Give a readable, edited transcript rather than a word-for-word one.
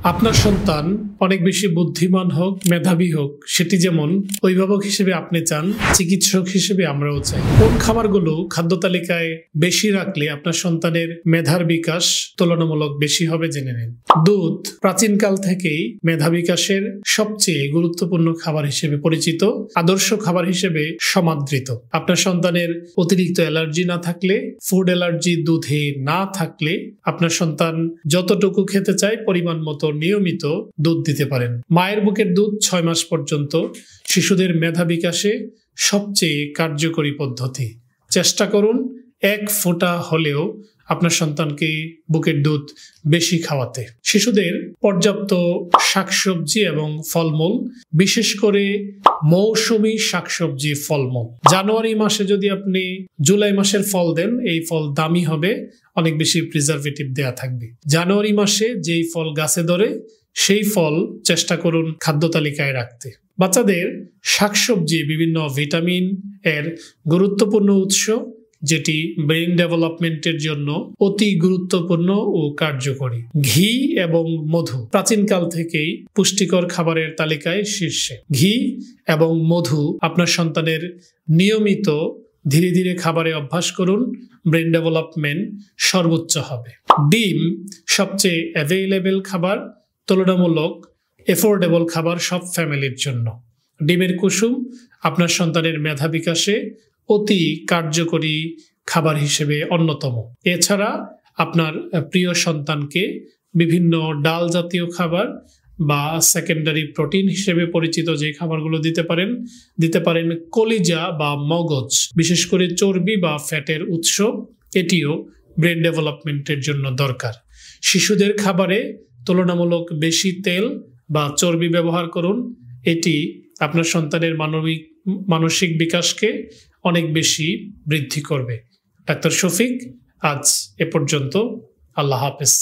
আপনার সন্তান অনেক বেশি বুদ্ধিমান হোক, মেধাবী হোক, সেটি যেমন অভিভাবক হিসেবে আপনি চান, চিকিৎসক হিসেবে আমরাও চাই। কোন খাবারগুলো খাদ্য তালিকায় বেশি রাখলে আপনার সন্তানের মেধার বিকাশ তুলনামূলক বেশি হবে জেনে নিন। দুধ প্রাচীনকাল থেকেই মেধা বিকাশের সবচেয়ে গুরুত্বপূর্ণ খাবার হিসেবে পরিচিত, আদর্শ খাবার হিসেবে সমাদৃত। আপনার সন্তানের অতিরিক্ত অ্যালার্জি না থাকলে, ফুড অ্যালার্জি দুধে না থাকলে আপনার সন্তান যতটুকু খেতে চায় পরিমাণ মতো নিয়মিত দুধ দিতে পারেন। মায়ের বুকের দুধ 6 মাস পর্যন্ত শিশুদের মেধা বিকাশে সবচেয়ে কার্যকরী পদ্ধতি। চেষ্টা করুন 1 ফোঁটা হলেও আপনার সন্তানকে বুকের দুধ বেশি খাওয়াতে। শিশুদের পর্যাপ্ত শাকসবজি এবং ফলমূল, বিশেষ করে মৌসুমী শাকসবজি ফলমূল। জানুয়ারি মাসে যদি আপনি জুলাই মাসের ফল দেন, এই ফল দামি হবে, অনেক বেশি প্রিজারভেটিভ দেয়া থাকবে। জানুয়ারি মাসে যেই ফল গাছে ধরে সেই ফল চেষ্টা করুন খাদ্য তালিকায় রাখতে। বাচ্চাদের শাকসবজি বিভিন্ন ভিটামিন এর গুরুত্বপূর্ণ উৎস, যেটি ব্রেইন ডেভেলপমেন্টের জন্য অতি গুরুত্বপূর্ণ ও কার্যকরী। ঘি এবং মধু প্রাচীনকাল থেকেই পুষ্টিকর খাবারের তালিকায় শীর্ষে। ঘি এবং মধু আপনার সন্তানের নিয়মিত ধীরে ধীরে খাবারে অভ্যাস করুন, ব্রেন ডেভেলপমেন্ট সর্বোচ্চ হবে। ডিম সবচেয়ে অ্যাভেইলেবল খাবার, তুলনামূলক এফোর্ডেবল খাবার সব ফ্যামিলির জন্য। ডিমের কুসুম আপনার সন্তানের মেধা বিকাশে অতি কার্যকরী খাবার হিসেবে অন্যতম। এছাড়া আপনার প্রিয় সন্তানকে বিভিন্ন ডাল জাতীয় খাবার বা সেকেন্ডারি প্রোটিন হিসেবে পরিচিত যে খাবারগুলো দিতে পারেন কলিজা বা মগজ, বিশেষ করে চর্বি বা ফ্যাটের উৎস, এটিও ব্রেন ডেভেলপমেন্টের জন্য দরকার। শিশুদের খাবারে তুলনামূলক বেশি তেল বা চর্বি ব্যবহার করুন, এটি আপনার সন্তানের মানসিক বিকাশকে অনেক বেশি বৃদ্ধি করবে। ডাক্তার শফিক, আজ এ পর্যন্ত। আল্লাহ হাফেজ।